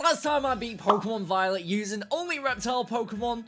Last time I beat Pokemon Violet using only reptile Pokemon,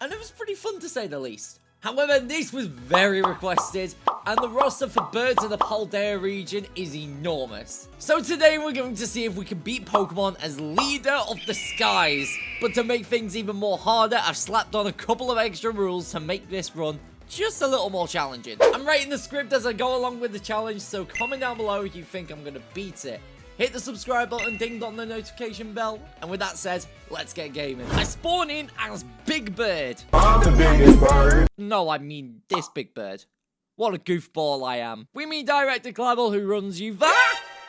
and it was pretty fun to say the least. However, this was very requested, and the roster for birds in the Paldea region is enormous. So today we're going to see if we can beat Pokemon as leader of the skies. But to make things even more harder, I've slapped on a couple of extra rules to make this run just a little more challenging. I'm writing the script as I go along with the challenge, so comment down below if you think I'm going to beat it. Hit the subscribe button, ding dong the notification bell, and with that said, let's get gaming. I spawn in as Big Bird. I'm the biggest bird. No, I mean this Big Bird. What a goofball I am. We meet Director Clavel, who runs you.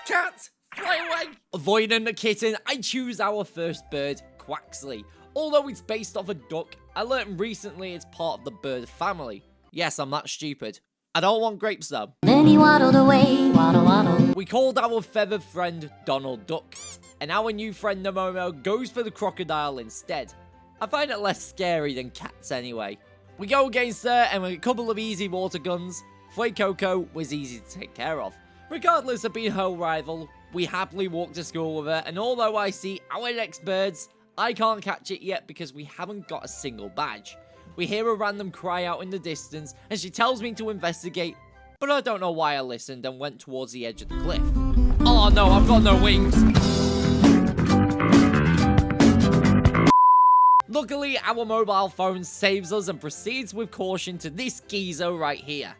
Cat, fly away. Avoiding the kitten, I choose our first bird, Quaxley. Although it's based off a duck, I learned recently it's part of the bird family. Yes, I'm that stupid. I don't want grapes though. Then he waddled away, waddle waddle. We called our feathered friend Donald Duck, and our new friend Nomono goes for the crocodile instead. I find it less scary than cats anyway. We go against her, and with a couple of easy water guns, Coco was easy to take care of. Regardless of being her rival, we happily walk to school with her, and although I see our next birds, I can't catch it yet because we haven't got a single badge. We hear a random cry out in the distance, and she tells me to investigate, but I don't know why I listened and went towards the edge of the cliff. Oh no, I've got no wings. Luckily, our mobile phone saves us and proceeds with caution to this geezer right here.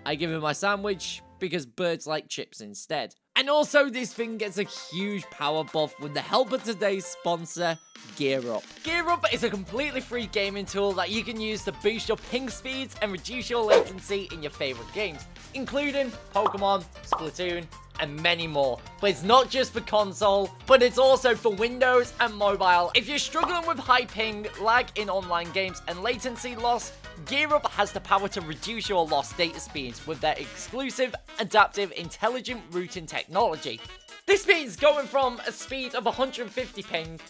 I give him my sandwich because birds like chips instead. And also, this thing gets a huge power buff with the help of today's sponsor, Gear Up. Gear Up is a completely free gaming tool that you can use to boost your ping speeds and reduce your latency in your favorite games, including Pokemon, Splatoon, and many more. But it's not just for console, but it's also for Windows and mobile. If you're struggling with high ping, lag in online games, and latency loss, Gear Up has the power to reduce your lost data speeds with their exclusive, adaptive, intelligent routing technology. This means going from a speed of 150 ping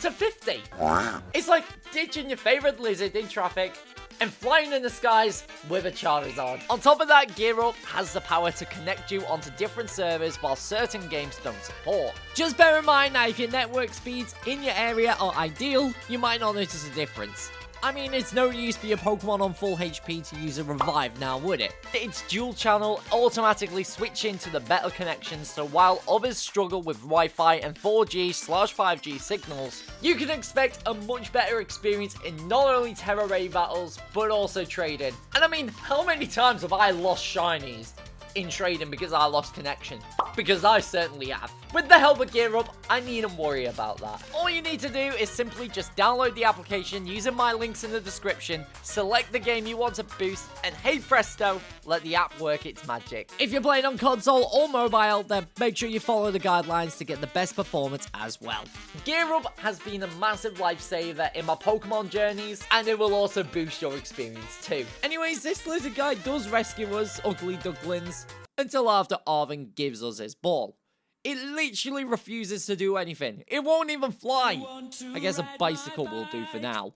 to 50. Wow. It's like ditching your favorite lizard in traffic and flying in the skies with a Charizard. On top of that, Gear Up has the power to connect you onto different servers while certain games don't support. Just bear in mind that if your network speeds in your area are ideal, you might not notice a difference. I mean, it's no use for your Pokemon on full HP to use a revive now, would it? Its dual channel automatically switching to the better connections, so while others struggle with Wi-Fi and 4G/5G signals, you can expect a much better experience in not only Terra Raid battles, but also trading. And I mean, how many times have I lost shinies in trading because I lost connection? Because I certainly have. With the help of Gear Up, I needn't worry about that. All you need to do is simply just download the application using my links in the description, select the game you want to boost, and hey presto, let the app work its magic. If you're playing on console or mobile, then make sure you follow the guidelines to get the best performance as well. Gear Up has been a massive lifesaver in my Pokemon journeys, and it will also boost your experience too. Anyways, this little guy does rescue us ugly ducklings, until after Arvin gives us his ball. It literally refuses to do anything. It won't even fly. I guess a bicycle will do for now.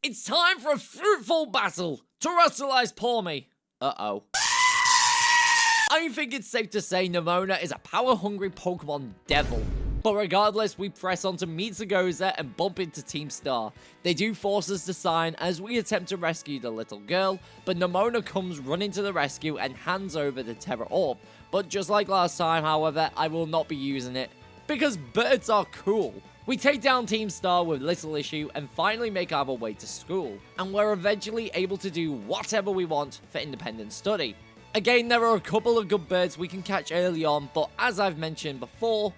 It's time for a fruitful battle. Terrastallize Palmy. Uh-oh. I think it's safe to say Nemona is a power-hungry Pokemon devil. But regardless, we press on to meet Zagoza and bump into Team Star. They do force us to sign as we attempt to rescue the little girl, but Nemona comes running to the rescue and hands over the Terra Orb. But just like last time, however, I will not be using it, because birds are cool. We take down Team Star with little issue and finally make our way to school. And we're eventually able to do whatever we want for independent study. Again, there are a couple of good birds we can catch early on, but as I've mentioned before,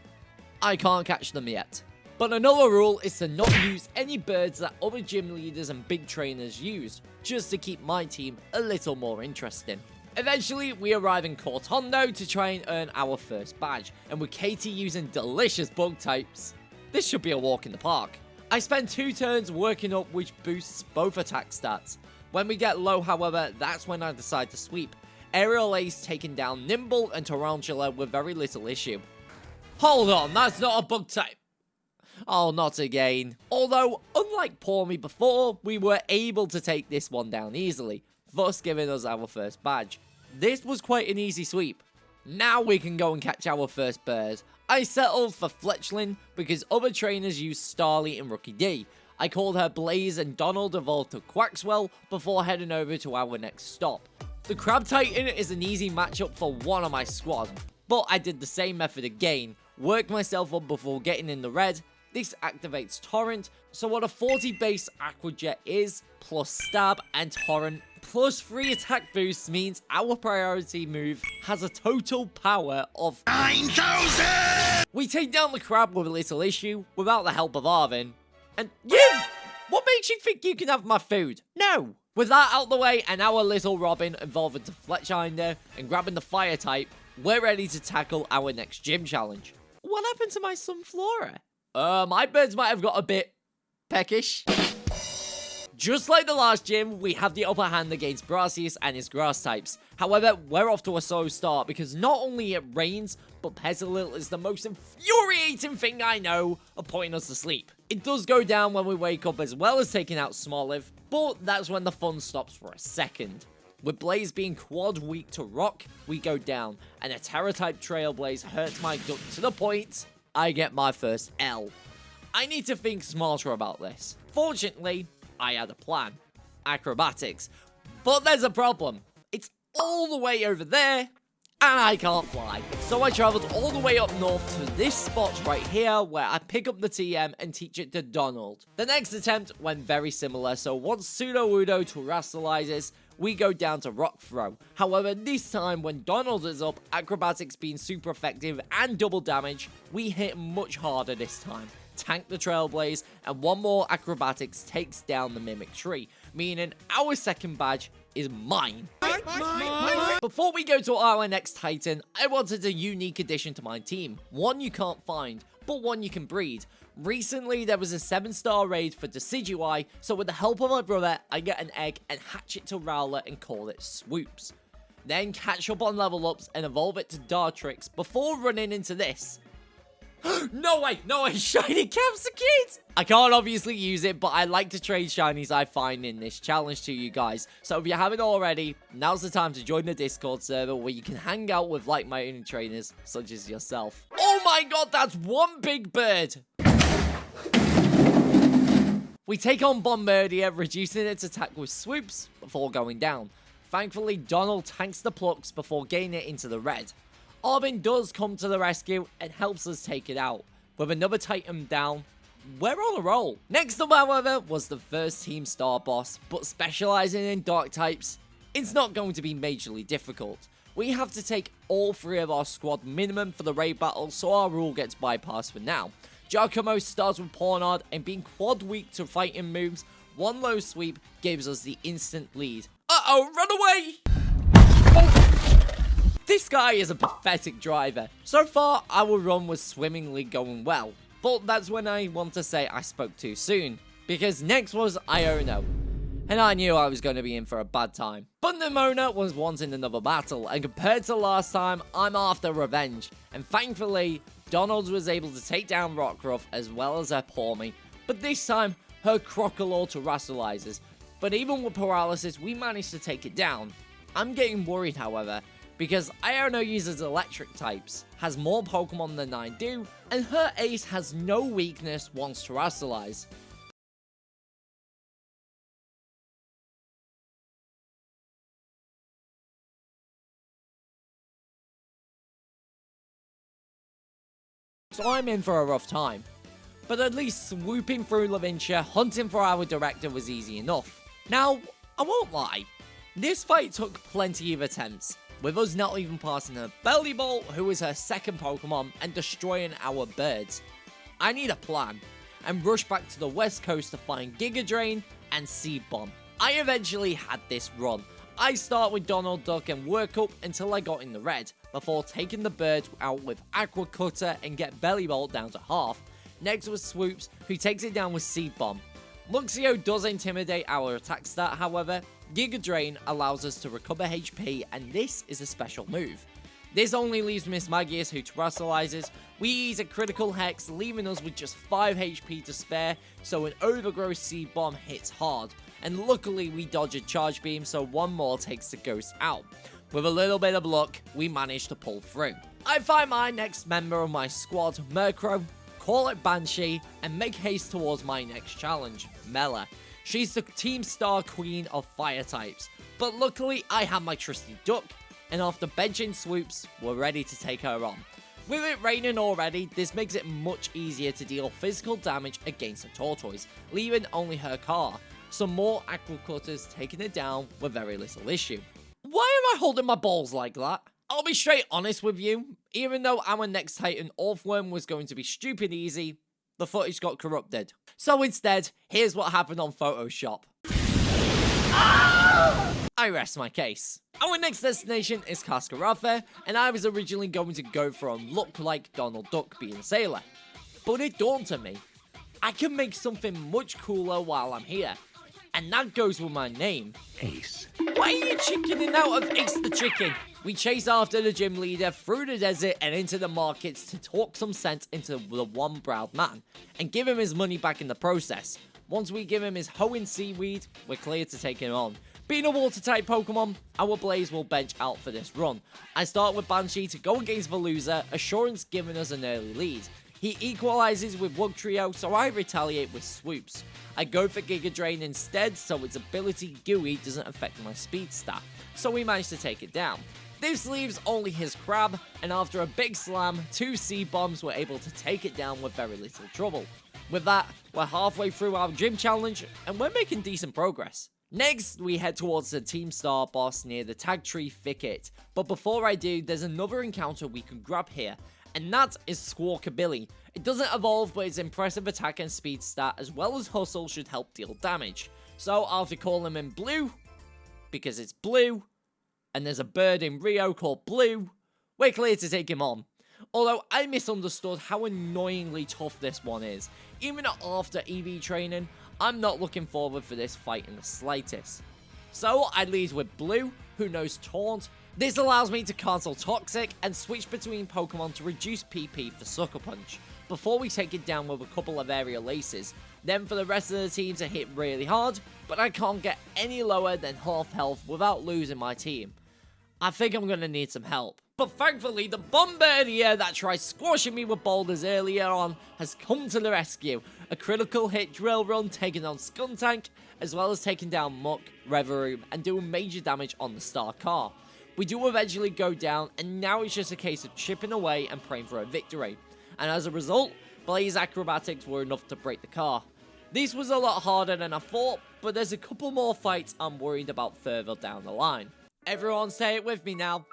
I can't catch them yet. But another rule is to not use any birds that other gym leaders and big trainers use, just to keep my team a little more interesting. Eventually, we arrive in Cortondo to try and earn our first badge, and with Katie using delicious bug types, this should be a walk in the park. I spend 2 turns working up, which boosts both attack stats. When we get low, however, that's when I decide to sweep. Aerial Ace taking down Nimble and Tarantula with very little issue. Hold on, that's not a bug type. Oh, not again. Although, unlike Palmy before, we were able to take this one down easily, thus giving us our first badge. This was quite an easy sweep. Now we can go and catch our first bird. I settled for Fletchling because other trainers used Starly and Rookie D. I called her Blaze and Donald evolved to Quaxwell before heading over to our next stop. The Crab Titan is an easy matchup for one of my squad, but I did the same method again, worked myself up before getting in the red. This activates Torrent, so what a 40 base Aqua Jet is, plus Stab and Torrent, plus 3 attack boosts means our priority move has a total power of 9,000! We take down the crab with a little issue, without the help of Arvin. And you! What makes you think you can have my food? No! With that out the way and our little Robin evolving to Fletchinder and grabbing the fire type, we're ready to tackle our next gym challenge. What happened to my Sunflora? My birds might have got a bit peckish. Just like the last gym, we have the upper hand against Brassius and his grass types. However, we're off to a slow start because not only it rains, but Petilil is the most infuriating thing I know of putting us to sleep. It does go down when we wake up as well as taking out Smoliv, but that's when the fun stops for a second. With Blaze being quad weak to rock, we go down, and a Terra-type Trailblaze hurts my duck to the point I get my first L. I need to think smarter about this. Fortunately, I had a plan. Acrobatics. But there's a problem. It's all the way over there, and I can't fly. So I traveled all the way up north to this spot right here where I pick up the TM and teach it to Donald. The next attempt went very similar, so once Sudowoodo terrastallizes, we go down to Rock Throw. However, this time when Donald is up, Acrobatics being super effective and double damage, we hit much harder this time. Tank the Trailblaze, and one more Acrobatics takes down the Mimic Tree, meaning our second badge is mine. Before we go to our next Titan, I wanted a unique addition to my team. One you can't find, but one you can breed. Recently, there was a 7-star raid for Decidueye, so with the help of my brother, I get an egg and hatch it to Rowlet and call it Swoops. Then catch up on level ups and evolve it to Dartrix before running into this. No way, shiny Capsicate! I can't obviously use it, but I like to trade shinies I find in this challenge to you guys. So if you haven't already, now's the time to join the Discord server where you can hang out with like-minded trainers such as yourself. Oh my god, that's one big bird! We take on Bombardier, reducing its attack with Swoops before going down. Thankfully, Donald tanks the Plucks before getting it into the red. Arvin does come to the rescue and helps us take it out. With another Titan down, we're on a roll. Next up, however, was the first team star boss, but specializing in dark types, it's not going to be majorly difficult. We have to take all 3 of our squad minimum for the raid battle, so our rule gets bypassed for now. Giacomo starts with Pornard, and being quad weak to fighting moves, one low sweep gives us the instant lead. Uh-oh, run away! This guy is a pathetic driver. So far, our run was swimmingly going well, but that's when I want to say I spoke too soon, because next was Iono, and I knew I was going to be in for a bad time. But Nimona was wanting another battle, and compared to last time, I'm after revenge, and thankfully, Donald was able to take down Rockruff as well as her Pawmi, but this time, her Crocodile terrastallizes. But even with paralysis, we managed to take it down. I'm getting worried, however, because Iono uses electric types, has more Pokemon than I do, and her ace has no weakness once terrastallized. So I'm in for a rough time. But at least swooping through Lavincia, hunting for our director was easy enough. Now, I won't lie, this fight took plenty of attempts, with us not even passing her Bellybolt, who is her second Pokemon, and destroying our birds. I need a plan, and rush back to the west coast to find Giga Drain and Seed Bomb. I eventually had this run. I start with Donald Duck and work up until I got in the red, before taking the birds out with Aqua Cutter and get Bellybolt down to half. Next was Swoops, who takes it down with Seed Bomb. Luxio does intimidate our attack stat, however. Giga Drain allows us to recover HP, and this is a special move. This only leaves Miss Magius, who terrastallizes. We use a critical hex, leaving us with just 5 HP to spare, so an Overgrowth Seed Bomb hits hard. And luckily we dodge a Charge Beam, so one more takes the Ghost out. With a little bit of luck, we managed to pull through. I find my next member of my squad, Murkrow, call it Banshee, and make haste towards my next challenge, Mela. She's the Team Star Queen of Fire types, but luckily I have my trusty Duck, and after benching Swoops, we're ready to take her on. With it raining already, this makes it much easier to deal physical damage against a Tortoise, leaving only her car. Some more Aqua Cutters taking it down with very little issue. Why am I holding my balls like that? I'll be straight honest with you, even though our next Titan Orthworm was going to be stupid easy, the footage got corrupted. So instead, here's what happened on Photoshop. I rest my case. Our next destination is Cascaratha, and I was originally going to go for a look like Donald Duck being Sailor. But it dawned on me, I can make something much cooler while I'm here. And that goes with my name. Ace. Why are you chickening out of Ace the Chicken? We chase after the gym leader through the desert and into the markets to talk some sense into the one-browed man, and give him his money back in the process. Once we give him his Hoenn Seaweed, we're clear to take him on. Being a water-type Pokemon, our Blaze will bench out for this run. I start with Banshee to go against Veluza, Assurance giving us an early lead. He equalizes with Wugtrio, so I retaliate with Swoops. I go for Giga Drain instead, so its ability Gooey doesn't affect my speed stat, so we manage to take it down. This leaves only his Crab, and after a big slam, 2 C-bombs were able to take it down with very little trouble. With that, we're halfway through our gym challenge, and we're making decent progress. Next, we head towards the Team Star boss near the Tagtree Thicket, but before I do, there's another encounter we can grab here, and that is Squawkabilly. It doesn't evolve, but its impressive attack and speed stat as well as hustle should help deal damage. So after calling him in blue, because it's blue, and there's a bird in Rio called Blue, we're clear to take him on. Although I misunderstood how annoyingly tough this one is. Even after EV training, I'm not looking forward for this fight in the slightest. So I lead with Blue, who knows Taunt. This allows me to cancel Toxic and switch between Pokemon to reduce PP for Sucker Punch, before we take it down with a couple of aerial aces. Then for the rest of the team to hit really hard, but I can't get any lower than half health without losing my team. I think I'm gonna need some help. But thankfully, the Bombardier that tried squashing me with boulders earlier on has come to the rescue. A critical hit drill run taking on Skuntank, as well as taking down Muck, Reverie, and doing major damage on the Star Car. We do eventually go down, and now it's just a case of chipping away and praying for a victory. And as a result, Blaze acrobatics were enough to break the car. This was a lot harder than I thought, but there's a couple more fights I'm worried about further down the line. Everyone say it with me now.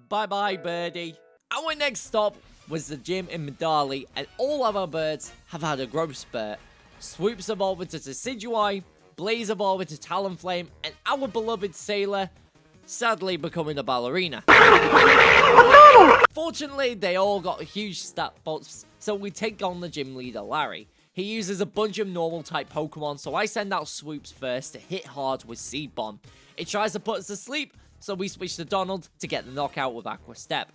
Bye bye, birdie. Our next stop was the gym in Medali, and all of our birds have had a growth spurt. Swoops evolved into Decidueye, Blaze evolved into Talonflame, and our beloved Sailor sadly becoming a ballerina. Fortunately, they all got huge stat buffs, so we take on the gym leader Larry. He uses a bunch of normal type Pokemon, so I send out Swoops first to hit hard with Seed Bomb. It tries to put us to sleep, so we switch to Donald to get the knockout with Aqua Step.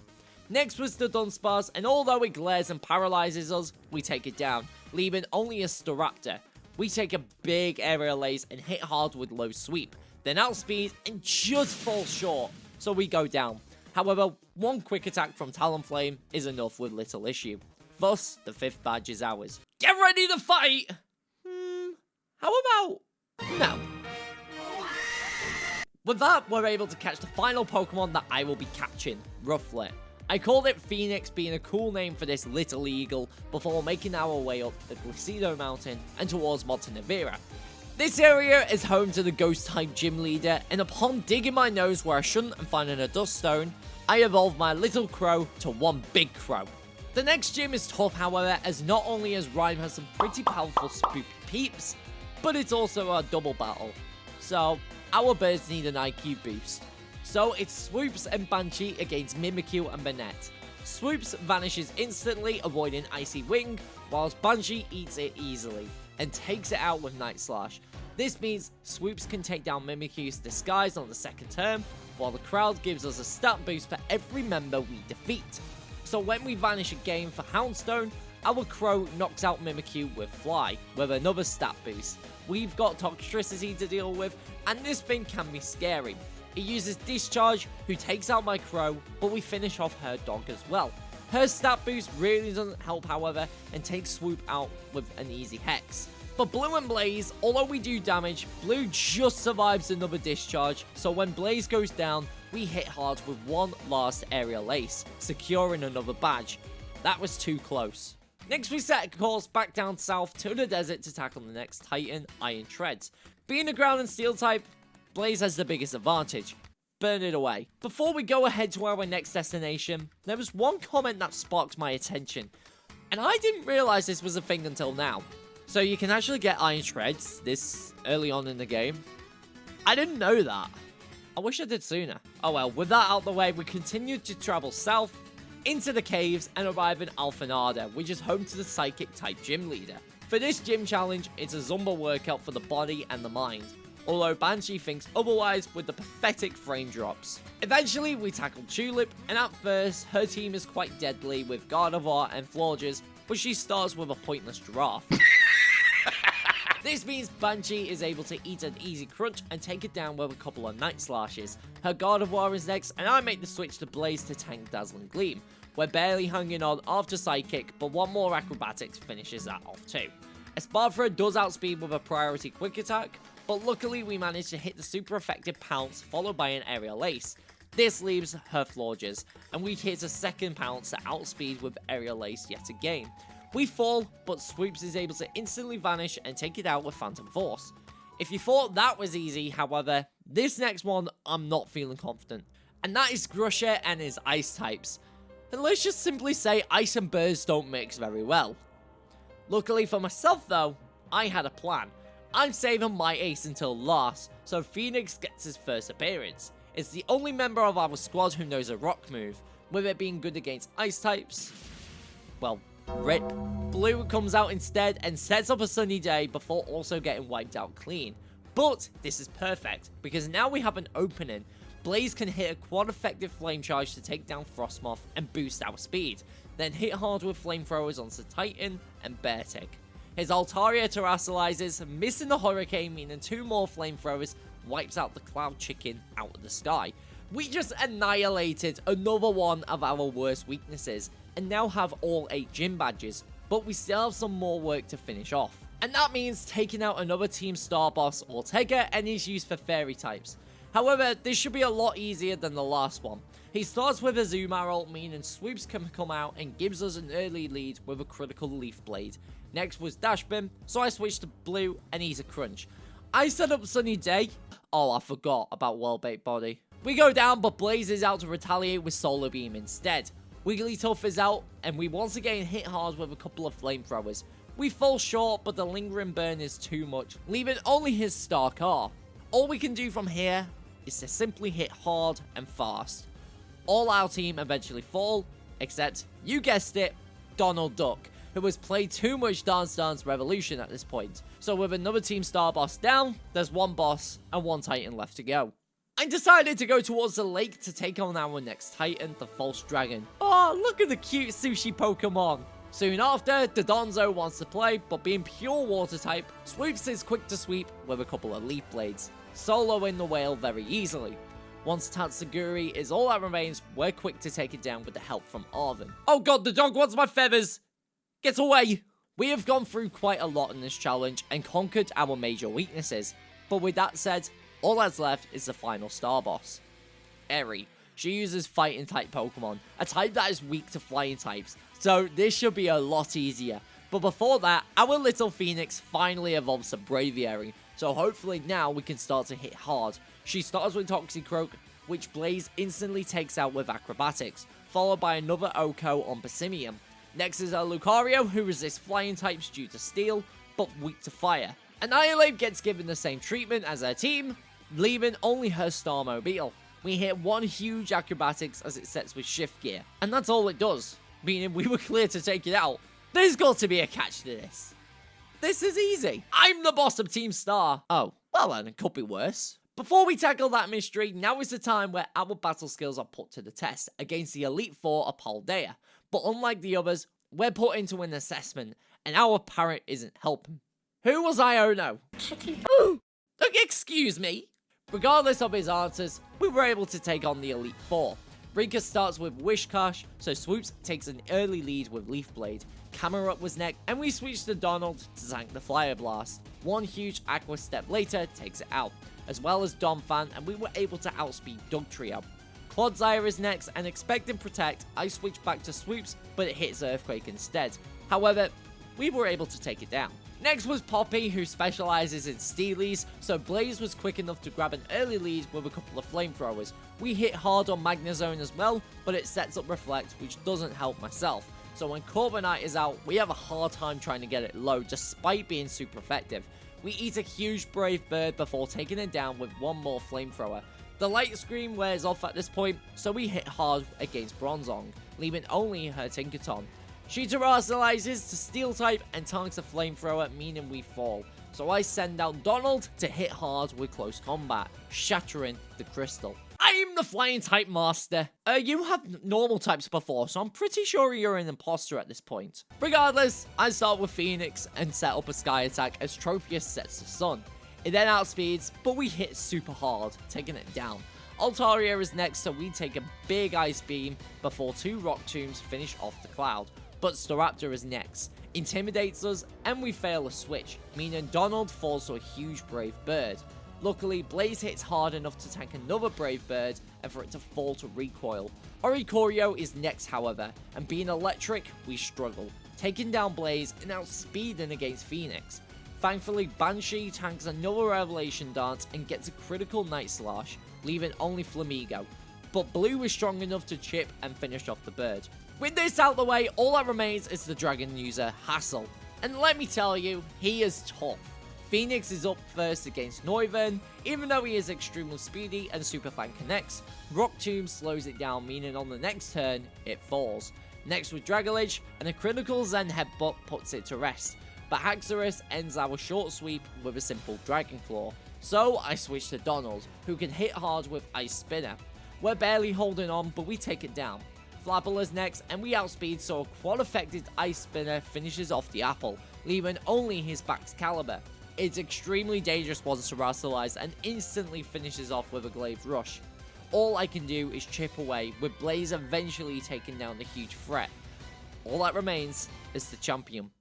Next was the Dunsparce, and although it glares and paralyzes us, we take it down, leaving only a Staraptor. We take a big aerial ace and hit hard with low sweep, then outspeed and just fall short, so we go down. However, one quick attack from Talonflame is enough with little issue. Thus, the 5th badge is ours. Get ready to fight! How about no? With that, we're able to catch the final Pokemon that I will be catching, Rufflet. I called it Phoenix, being a cool name for this little eagle, before making our way up the Glacido Mountain and towards Montenevera. This area is home to the Ghost-type gym leader, and upon digging my nose where I shouldn't and finding a dust stone, I evolved my little crow to one big crow. The next gym is tough, however, as not only has Rhyme has some pretty powerful spooky peeps, but it's also a double battle. So, our birds need an IQ boost. So it's Swoops and Banshee against Mimikyu and Banette. Swoops vanishes instantly, avoiding Icy Wing, whilst Banshee eats it easily and takes it out with Night Slash. This means Swoops can take down Mimikyu's disguise on the second turn, while the crowd gives us a stat boost for every member we defeat. So when we vanish again for Houndstone, our crow knocks out Mimikyu with Fly, with another stat boost. We've got Toxtricity to deal with, and this thing can be scary. It uses Discharge, who takes out my Crow, but we finish off her dog as well. Her stat boost really doesn't help, however, and takes Swoop out with an easy Hex. For Blue and Blaze, although we do damage, Blue just survives another Discharge, so when Blaze goes down, we hit hard with one last aerial ace, securing another badge. That was too close. Next we set a course back down south to the desert to tackle the next Titan, Iron Treads. Being a ground and steel type, Blaze has the biggest advantage. Burn it away. Before we go ahead to our next destination, there was one comment that sparked my attention, and I didn't realize this was a thing until now. So you can actually get Iron Treads this early on in the game. I didn't know that. I wish I did sooner. Oh well, with that out the way, we continue to travel south into the caves and arrive in Alphanada, which is home to the Psychic type gym leader. For this gym challenge, it's a Zumba workout for the body and the mind, although Banshee thinks otherwise with the pathetic frame drops. Eventually, we tackle Tulip, and at first, her team is quite deadly with Gardevoir and Florges, but she starts with a pointless giraffe. This means Banshee is able to eat an easy crunch and take it down with a couple of Night Slashes. Her Gardevoir is next, and I make the switch to Blaze to tank Dazzling Gleam. We're barely hanging on after Psychic, but one more Acrobatics finishes that off too. Espadra does outspeed with a priority quick attack, but luckily we manage to hit the super effective Pounce followed by an Aerial Ace. This leaves her Florges, and we hit a second Pounce to outspeed with Aerial Ace yet again. We fall, but Swoops is able to instantly vanish and take it out with Phantom Force. If you thought that was easy, however, this next one I'm not feeling confident. And that is Grusher and his Ice types. And let's just simply say Ice and Birds don't mix very well. Luckily for myself though, I had a plan. I'm saving my ace until last, so Phoenix gets his first appearance. It's the only member of our squad who knows a rock move, with it being good against Ice types. Well, rip. Blue comes out instead and sets up a sunny day before also getting wiped out clean. But this is perfect, because now we have an opening. Blaze can hit a quad effective flame charge to take down Frostmoth and boost our speed, then hit hard with flamethrowers onto Titan and Beartick. His Altaria terrastallizes, missing the Hurricane, meaning 2 more flamethrowers wipes out the Cloud Chicken out of the sky. We just annihilated another one of our worst weaknesses, and now have all 8 gym badges, but we still have some more work to finish off. And that means taking out another team star boss, Ortega, and his use for fairy types. However, this should be a lot easier than the last one. He starts with a Zoom Arrow, meaning Swoops can come out and gives us an early lead with a critical Leaf Blade. Next was Dash Beam, so I switched to Blue and he's a Crunch. I set up Sunny Day. Oh, I forgot about Wellbait Body. We go down, but Blaze is out to retaliate with Solar Beam instead. Wigglytuff is out, and we once again hit hard with a couple of flamethrowers. We fall short, but the lingering burn is too much, leaving only his Star Car. All we can do from here is to simply hit hard and fast. All our team eventually fall, except, you guessed it, Donald Duck, who has played too much Dance Dance Revolution at this point. So with another team star boss down, there's one boss and one Titan left to go. I decided to go towards the lake to take on our next Titan, the False Dragon. Oh, look at the cute sushi Pokemon. Soon after, Dodonzo wants to play, but being pure water type, Swoops is quick to sweep with a couple of Leaf Blades, soloing the whale very easily. Once Tatsuguri is all that remains, we're quick to take it down with the help from Arven. Oh god, the dog wants my feathers! Get away! We have gone through quite a lot in this challenge and conquered our major weaknesses, but with that said, all that's left is the final star boss. Eri. She uses fighting type Pokemon, a type that is weak to flying types, so this should be a lot easier. But before that, our little Phoenix finally evolves to Braviary, so hopefully now we can start to hit hard. She starts with Toxicroak, which Blaze instantly takes out with Acrobatics, followed by another Oko on Passimium. Next is our Lucario, who resists flying types due to steel, but weak to fire. Annihilate gets given the same treatment as her team, leaving only her Starmobile. We hit one huge Acrobatics as it sets with Shift Gear, and that's all it does, meaning we were clear to take it out. There's got to be a catch to this. This is easy. I'm the boss of Team Star. Oh, well then, it could be worse. Before we tackle that mystery, now is the time where our battle skills are put to the test against the Elite Four of Paldea. But unlike the others, we're put into an assessment, and our parrot isn't helping. Who was I? Oh no. Excuse me. Regardless of his answers, we were able to take on the Elite Four. Rika starts with Wishcash, so Swoops takes an early lead with Leaf Blade. Camerupt was next, and we switched to Donald to tank the Fire Blast. One huge Aqua Step later takes it out, as well as Donphan, and we were able to outspeed Dugtrio. Clodsire is next, and expecting Protect, I switched back to Swoops, but it hits Earthquake instead. However, we were able to take it down. Next was Poppy, who specializes in Steelies, so Blaze was quick enough to grab an early lead with a couple of flamethrowers. We hit hard on Magnezone as well, but it sets up Reflect, which doesn't help myself. So when Corviknight is out, we have a hard time trying to get it low, despite being super effective. We eat a huge Brave Bird before taking it down with one more flamethrower. The Light Screen wears off at this point, so we hit hard against Bronzong, leaving only her Tinkaton. She terrastallizes to Steel type and tanks a flamethrower, meaning we fall. So I send out Donald to hit hard with close combat, shattering the crystal. I'm the flying type master. You have normal types before, so I'm pretty sure you're an imposter at this point. Regardless, I start with Phoenix and set up a sky attack as Tropius sets the sun. It then outspeeds, but we hit super hard, taking it down. Altaria is next, so we take a big Ice Beam before two Rock Tombs finish off the cloud. But Staraptor is next, intimidates us, and we fail a switch, meaning Donald falls to a huge Brave Bird. Luckily, Blaze hits hard enough to tank another Brave Bird and for it to fall to recoil. Oricorio is next, however, and being electric, we struggle, taking down Blaze and outspeeding against Phoenix. Thankfully, Banshee tanks another Revelation Dance and gets a critical Night Slash, leaving only Flamigo. But Blue is strong enough to chip and finish off the bird. With this out the way, all that remains is the Dragon user, Hassel. And let me tell you, he is tough. Phoenix is up first against Noivern, even though he is extremely speedy and Super Fan connects. Rock Tomb slows it down, meaning on the next turn, it falls. Next with Dragalage, and a critical Zen Headbutt puts it to rest. But Haxorus ends our short sweep with a simple Dragon Claw. So I switch to Donald, who can hit hard with Ice Spinner. We're barely holding on, but we take it down. Flabble is next, and we outspeed, so a quad-affected Ice Spinner finishes off the apple, leaving only his Bax Caliber. It's extremely dangerous once terrastallized and instantly finishes off with a Glaive Rush. All I can do is chip away, with Blaze eventually taking down the huge threat. All that remains is the champion.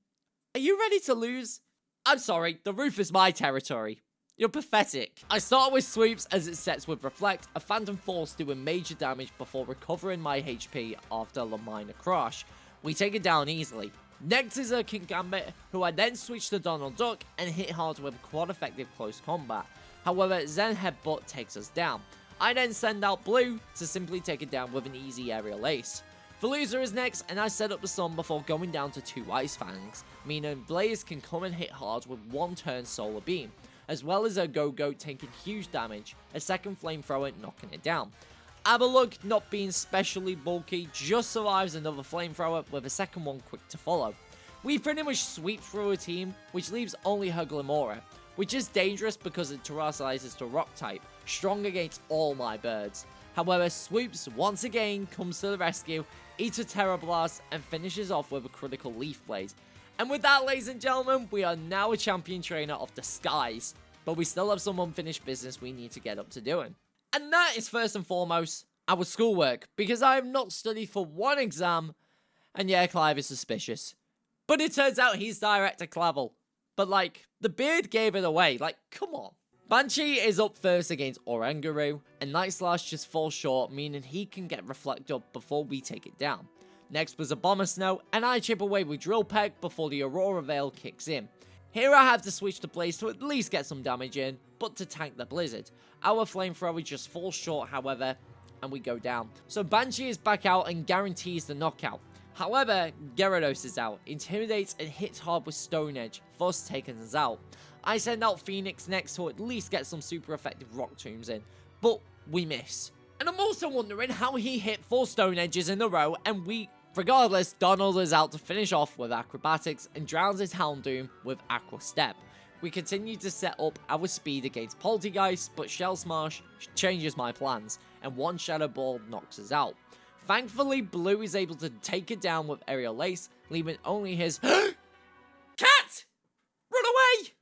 Are you ready to lose? I'm sorry, the roof is my territory. You're pathetic. I start with Swoops as it sets with Reflect, a Phantom Force doing major damage before recovering my HP after a minor crash. We take it down easily. Next is a King Gambit, who I then switch to Donald Duck and hit hard with quad effective close combat. However, Zen Headbutt takes us down. I then send out Blue to simply take it down with an easy aerial ace. Veluza is next, and I set up the sun before going down to two Ice Fangs, meaning Blaze can come and hit hard with one turn Solar Beam, as well as a Go-Goat taking huge damage, a second Flamethrower knocking it down. Abalug, not being specially bulky, just survives another Flamethrower with a second one quick to follow. We pretty much sweep through a team, which leaves only her Glimora, which is dangerous because it terrastallizes to Rock type, strong against all my birds. However, Swoops once again comes to the rescue, eats a Terra Blast, and finishes off with a critical Leaf Blade. And with that, ladies and gentlemen, we are now a champion trainer of the skies, but we still have some unfinished business we need to get up to doing. And that is first and foremost our schoolwork, because I have not studied for one exam, and yeah, Clive is suspicious. But it turns out he's Director Clavel. But like, the beard gave it away, like, come on. Banshee is up first against Oranguru, and Night Slash just falls short, meaning he can get Reflect up before we take it down. Next was a Bomber Snow, and I chip away with Drill Peck before the Aurora Veil kicks in. Here I have to switch to Blaze to at least get some damage in, but to tank the Blizzard. Our Flamethrower just falls short, however, and we go down. So Banshee is back out and guarantees the knockout. However, Gyarados is out, intimidates and hits hard with Stone Edge, thus taking us out. I send out Phoenix next to at least get some super effective Rock Tombs in, but we miss. And I'm also wondering how he hit 4 Stone Edges in a row and we... Regardless, Donald is out to finish off with Acrobatics and drowns his Houndoom with Aqua Step. We continue to set up our speed against Poltergeist, but Shell Smash changes my plans, and one Shadow Ball knocks us out. Thankfully, Blue is able to take it down with Aerial Ace, leaving only his... Cat! Run away!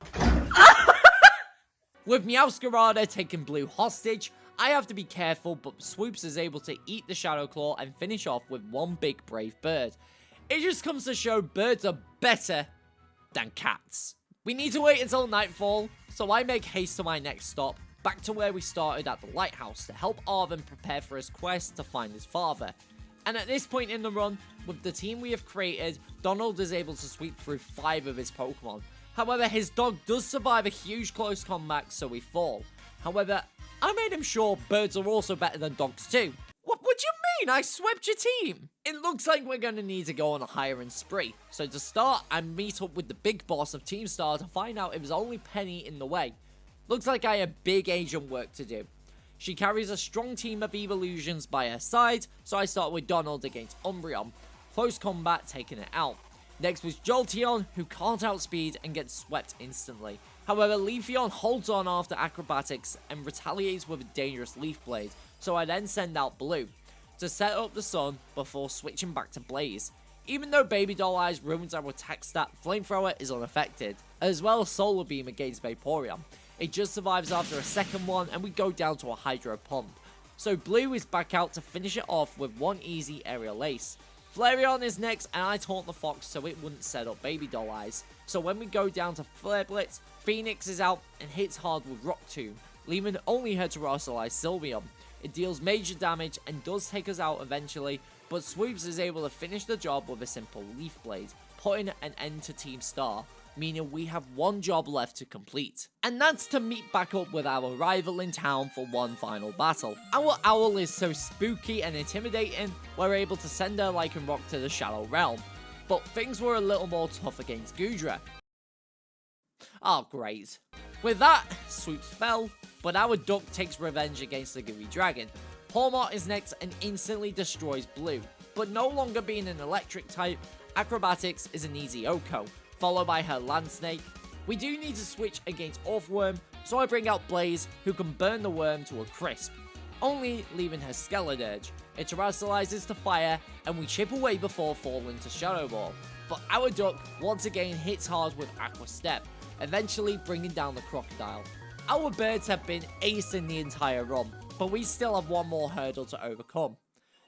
With Meowscarada taking Blue hostage, I have to be careful, but Swoops is able to eat the Shadow Claw and finish off with one big brave bird. It just comes to show birds are better than cats. We need to wait until nightfall, so I make haste to my next stop, back to where we started at the lighthouse to help Arvin prepare for his quest to find his father. And at this point in the run, with the team we have created, Donald is able to sweep through 5 of his Pokemon. However, his dog does survive a huge close combat, so we fall. However, I made him sure birds are also better than dogs too. What do you mean? I swept your team! It looks like we're gonna need to go on a hiring spree. So to start, I meet up with the big boss of Team Star to find out if there's only Penny in the way. Looks like I have big agent work to do. She carries a strong team of Evolutions by her side, so I start with Donald against Umbreon. Close combat taking it out. Next was Jolteon, who can't outspeed and gets swept instantly. However, Leafeon holds on after acrobatics and retaliates with a dangerous Leaf Blade, so I then send out Blue to set up the Sun before switching back to Blaze. Even though Baby Doll Eyes ruins our attack stat, Flamethrower is unaffected, as well as Solar Beam against Vaporeon. It just survives after a second one and we go down to a Hydro Pump. So Blue is back out to finish it off with one easy Aerial Ace. Flareon is next and I taunt the Fox so it wouldn't set up Baby Doll Eyes. So when we go down to Flare Blitz, Phoenix is out and hits hard with Rock Tomb, leaving only her terrastallize Sylveon. It deals major damage and does take us out eventually, but Swoops is able to finish the job with a simple Leaf Blade, putting an end to Team Star, meaning we have one job left to complete. And that's to meet back up with our rival in town for one final battle. Our owl is so spooky and intimidating, we're able to send her Lycanroc to the Shallow Realm. But things were a little more tough against Goodra. Oh great. With that, Swoops fell, but our duck takes revenge against the Gooey Dragon. Pawmot is next and instantly destroys Blue, but no longer being an electric type, Acrobatics is an easy OHKO, followed by her Land Snake. We do need to switch against Orthworm, so I bring out Blaze, who can burn the worm to a crisp, only leaving her Skeledirge. It terrastallizes to fire, and we chip away before falling to Shadow Ball. But our duck once again hits hard with Aqua Step, eventually bringing down the Crocodile. Our birds have been acing the entire run, but we still have one more hurdle to overcome.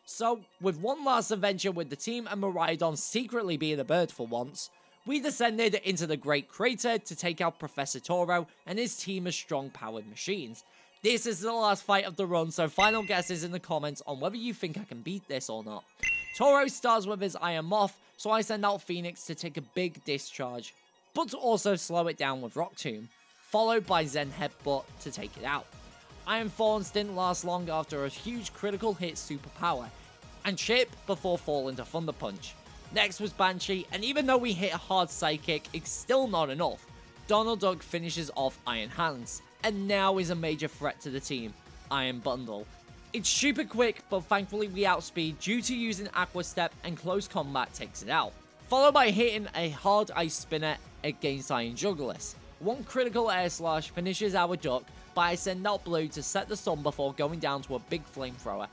So, with one last adventure with the team and Miraidon secretly being a bird for once, we descended into the Great Crater to take out Professor Toro and his team of strong-powered machines. This is the last fight of the run, so final guesses in the comments on whether you think I can beat this or not. Toro starts with his Iron Moth, so I send out Phoenix to take a big discharge, but to also slow it down with Rock Tomb, followed by Zen Headbutt to take it out. Iron Thorns didn't last long after a huge critical hit superpower, and Chip before falling to Thunder Punch. Next was Banshee, and even though we hit a hard Psychic, it's still not enough. Donald Duck finishes off Iron Hands, and now is a major threat to the team, Iron Bundle. It's super quick, but thankfully we outspeed due to using Aqua Step, and close combat takes it out. Followed by hitting a hard Ice Spinner against Iron Juggleress. One critical Air Slash finishes our Duck, but I send out Blue to set the sun before going down to a big Flamethrower.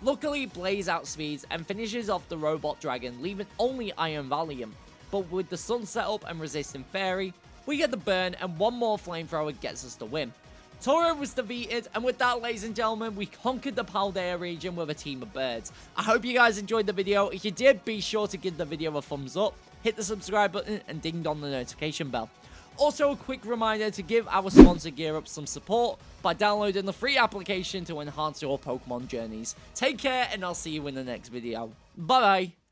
Luckily, Blaze outspeeds and finishes off the Robot Dragon, leaving only Iron Valiant. But with the Sun set up and resisting Fairy, we get the burn and one more Flamethrower gets us the win. Toro was defeated, and with that, ladies and gentlemen, we conquered the Paldea region with a team of birds. I hope you guys enjoyed the video. If you did, be sure to give the video a thumbs up, hit the subscribe button, and ding dong the notification bell. Also, a quick reminder to give our sponsor Gear Up some support by downloading the free application to enhance your Pokemon journeys. Take care, and I'll see you in the next video. Bye bye.